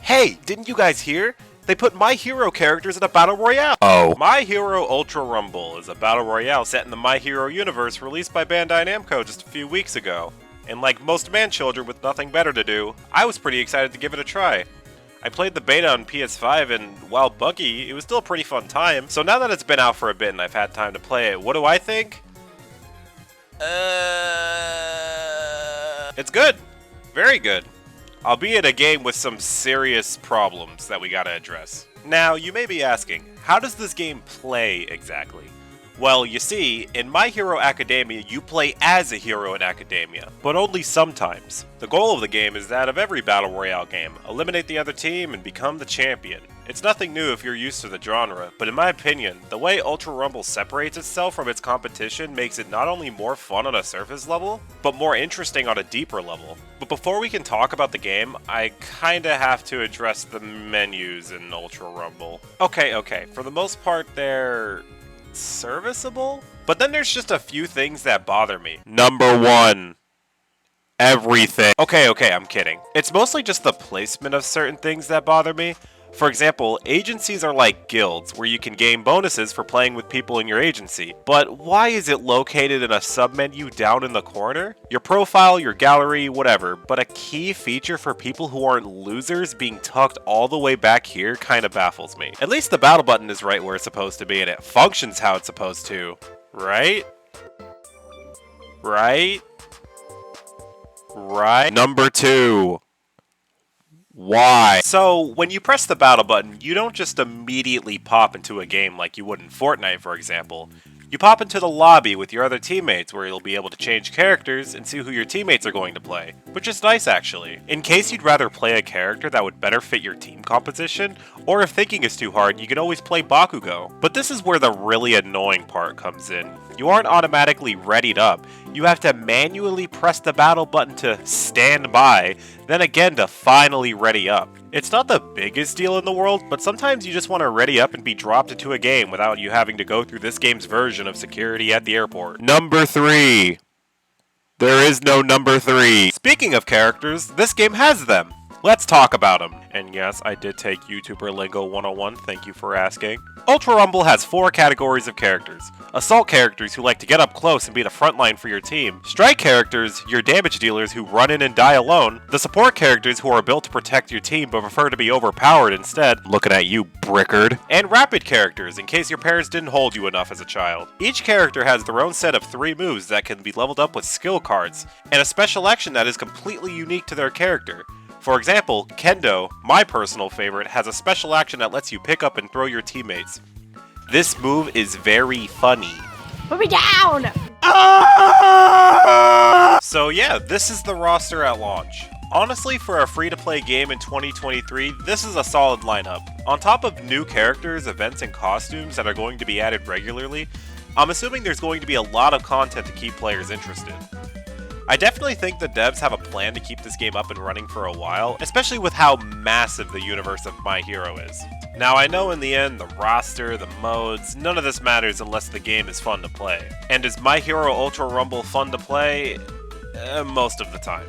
Hey, didn't you guys hear? They put My Hero characters in a battle royale! Oh. My Hero Ultra Rumble is a battle royale set in the My Hero universe released by Bandai Namco just a few weeks ago. And like most man-children with nothing better to do, I was pretty excited to give it a try. I played the beta on PS5 and, while buggy, it was still a pretty fun time. So now that it's been out for a bit and I've had time to play it, what do I think? It's good. Very good. Albeit a game with some serious problems that we gotta address. Now, you may be asking, how does this game play exactly? Well, you see, in My Hero Academia, you play as a hero in Academia, but only sometimes. The goal of the game is that of every Battle Royale game, eliminate the other team and become the champion. It's nothing new if you're used to the genre, but in my opinion, the way Ultra Rumble separates itself from its competition makes it not only more fun on a surface level, but more interesting on a deeper level. But before we can talk about the game, I kinda have to address the menus in Ultra Rumble. Okay, for the most part they're serviceable? But then there's just a few things that bother me. Number 1. Everything. Okay, I'm kidding. It's mostly just the placement of certain things that bother me. For example, agencies are like guilds, where you can gain bonuses for playing with people in your agency. But why is it located in a submenu down in the corner? Your profile, your gallery, whatever, but a key feature for people who aren't losers being tucked all the way back here kinda baffles me. At least the battle button is right where it's supposed to be and it functions how it's supposed to. Right? Number 2. Why? So, when you press the battle button, you don't just immediately pop into a game like you would in Fortnite, for example. You pop into the lobby with your other teammates where you'll be able to change characters and see who your teammates are going to play, which is nice actually. In case you'd rather play a character that would better fit your team composition, or if thinking is too hard, you can always play Bakugo. But this is where the really annoying part comes in. You aren't automatically readied up. You have to manually press the battle button to stand by, then again to finally ready up. It's not the biggest deal in the world, but sometimes you just want to ready up and be dropped into a game without you having to go through this game's version of security at the airport. Number 3. There is no number 3. Speaking of characters, this game has them. Let's talk about them. And yes, I did take YouTuber Lingo 101, thank you for asking. Ultra Rumble has 4 categories of characters. Assault characters who like to get up close and be the front line for your team. Strike characters, your damage dealers who run in and die alone. The support characters who are built to protect your team but prefer to be overpowered instead. Looking at you, Brickard. And rapid characters, in case your parents didn't hold you enough as a child. Each character has their own set of 3 moves that can be leveled up with skill cards, and a special action that is completely unique to their character. For example, Kendo, my personal favorite, has a special action that lets you pick up and throw your teammates. This move is very funny. Put me down! So yeah, this is the roster at launch. Honestly, for a free-to-play game in 2023, this is a solid lineup. On top of new characters, events, and costumes that are going to be added regularly, I'm assuming there's going to be a lot of content to keep players interested. I definitely think the devs have a plan to keep this game up and running for a while, especially with how massive the universe of My Hero is. Now I know in the end, the roster, the modes, none of this matters unless the game is fun to play. And is My Hero Ultra Rumble fun to play? Most of the time.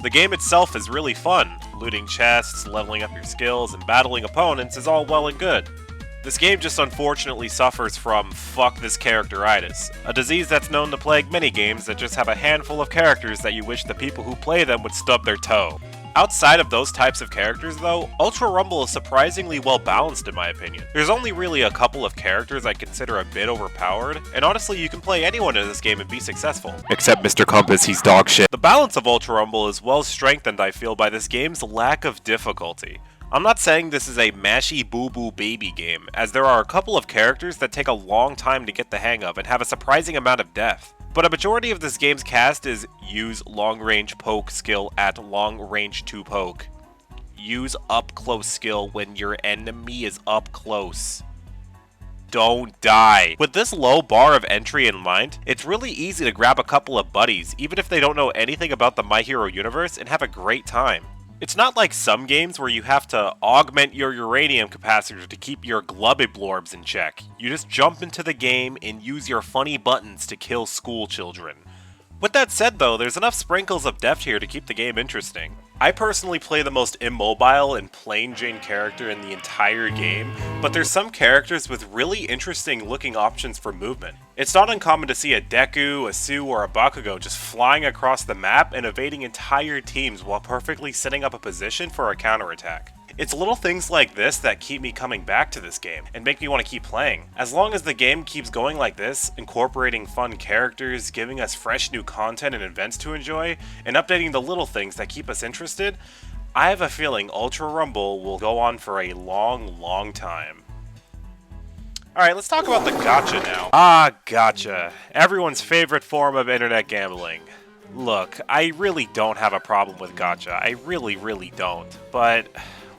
The game itself is really fun. Looting chests, leveling up your skills, and battling opponents is all well and good. This game just unfortunately suffers from fuck this characteritis, a disease that's known to plague many games that just have a handful of characters that you wish the people who play them would stub their toe. Outside of those types of characters though, Ultra Rumble is surprisingly well balanced in my opinion. There's only really a couple of characters I consider a bit overpowered, and honestly you can play anyone in this game and be successful. Except Mr. Compass, he's dog shit. The balance of Ultra Rumble is well strengthened I feel by this game's lack of difficulty. I'm not saying this is a mashy boo-boo baby game, as there are a couple of characters that take a long time to get the hang of and have a surprising amount of depth. But a majority of this game's cast is use long-range poke skill at long-range to poke. Use up-close skill when your enemy is up close. Don't die. With this low bar of entry in mind, it's really easy to grab a couple of buddies, even if they don't know anything about the My Hero universe, and have a great time. It's not like some games where you have to augment your uranium capacitor to keep your glubiblorbs in check. You just jump into the game and use your funny buttons to kill school children. With that said though, there's enough sprinkles of depth here to keep the game interesting. I personally play the most immobile and plain Jane character in the entire game, but there's some characters with really interesting looking options for movement. It's not uncommon to see a Deku, a Sue, or a Bakugo just flying across the map and evading entire teams while perfectly setting up a position for a counterattack. It's little things like this that keep me coming back to this game and make me want to keep playing. As long as the game keeps going like this, incorporating fun characters, giving us fresh new content and events to enjoy, and updating the little things that keep us interested, I have a feeling Ultra Rumble will go on for a long time. Alright, let's talk about the gacha now. Ah, gacha. Everyone's favorite form of internet gambling. Look, I really don't have a problem with gacha. I really don't. But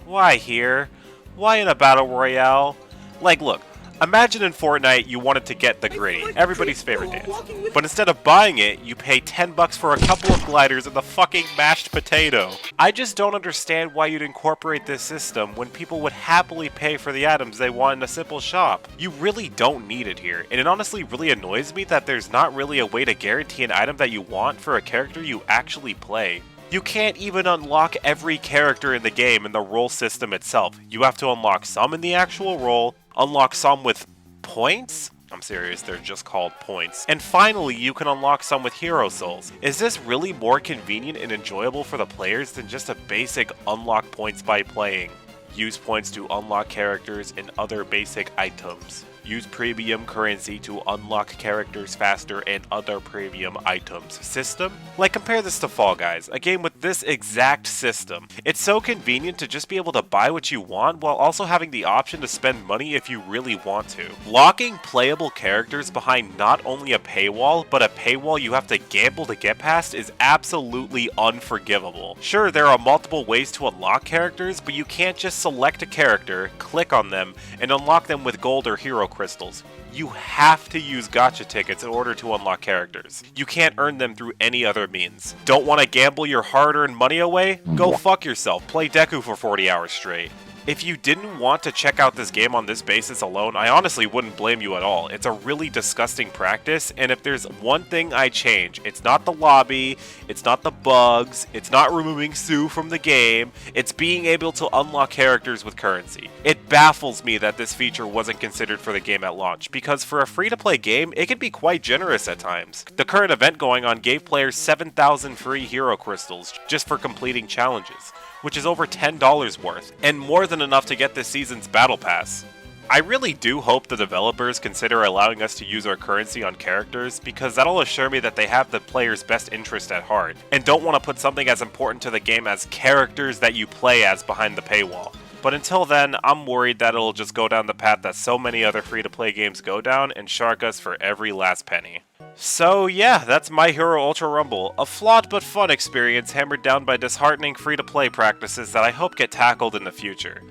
why here? Why in a battle royale? Like, look, imagine in Fortnite you wanted to get the gritty, everybody's favorite dance. But instead of buying it, you pay 10 bucks for a couple of gliders and the fucking mashed potato. I just don't understand why you'd incorporate this system when people would happily pay for the items they want in a simple shop. You really don't need it here, and it honestly really annoys me that there's not really a way to guarantee an item that you want for a character you actually play. You can't even unlock every character in the game in the role system itself. You have to unlock some in the actual role, unlock some with points? I'm serious, they're just called points. And finally, you can unlock some with hero souls. Is this really more convenient and enjoyable for the players than just a basic unlock points by playing? Use points to unlock characters and other basic items. Use premium currency to unlock characters faster and other premium items. System? Like, compare this to Fall Guys, a game with this exact system. It's so convenient to just be able to buy what you want while also having the option to spend money if you really want to. Locking playable characters behind not only a paywall, but a paywall you have to gamble to get past is absolutely unforgivable. Sure, there are multiple ways to unlock characters, but you can't just select a character, click on them, and unlock them with gold or hero crystals. You have to use gacha tickets in order to unlock characters. You can't earn them through any other means. Don't want to gamble your hard-earned money away? Go fuck yourself. Play Deku for 40 hours straight. If you didn't want to check out this game on this basis alone, I honestly wouldn't blame you at all. It's a really disgusting practice, and if there's one thing I change, it's not the lobby, it's not the bugs, it's not removing Sue from the game, it's being able to unlock characters with currency. It baffles me that this feature wasn't considered for the game at launch, because for a free-to-play game, it can be quite generous at times. The current event going on gave players 7,000 free hero crystals just for completing challenges, which is over $10 worth, and more than enough to get this season's Battle Pass. I really do hope the developers consider allowing us to use our currency on characters, because that'll assure me that they have the player's best interest at heart, and don't want to put something as important to the game as characters that you play as behind the paywall. But until then, I'm worried that it'll just go down the path that so many other free-to-play games go down and shark us for every last penny. So yeah, that's My Hero Ultra Rumble, a flawed but fun experience hammered down by disheartening free-to-play practices that I hope get tackled in the future.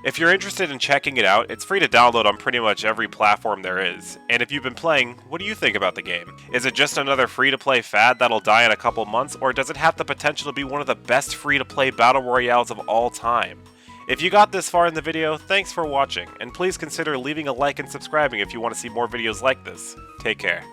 If you're interested in checking it out, it's free to download on pretty much every platform there is. And if you've been playing, what do you think about the game? Is it just another free-to-play fad that'll die in a couple months, or does it have the potential to be one of the best free-to-play battle royales of all time? If you got this far in the video, thanks for watching, and please consider leaving a like and subscribing if you want to see more videos like this. Take care.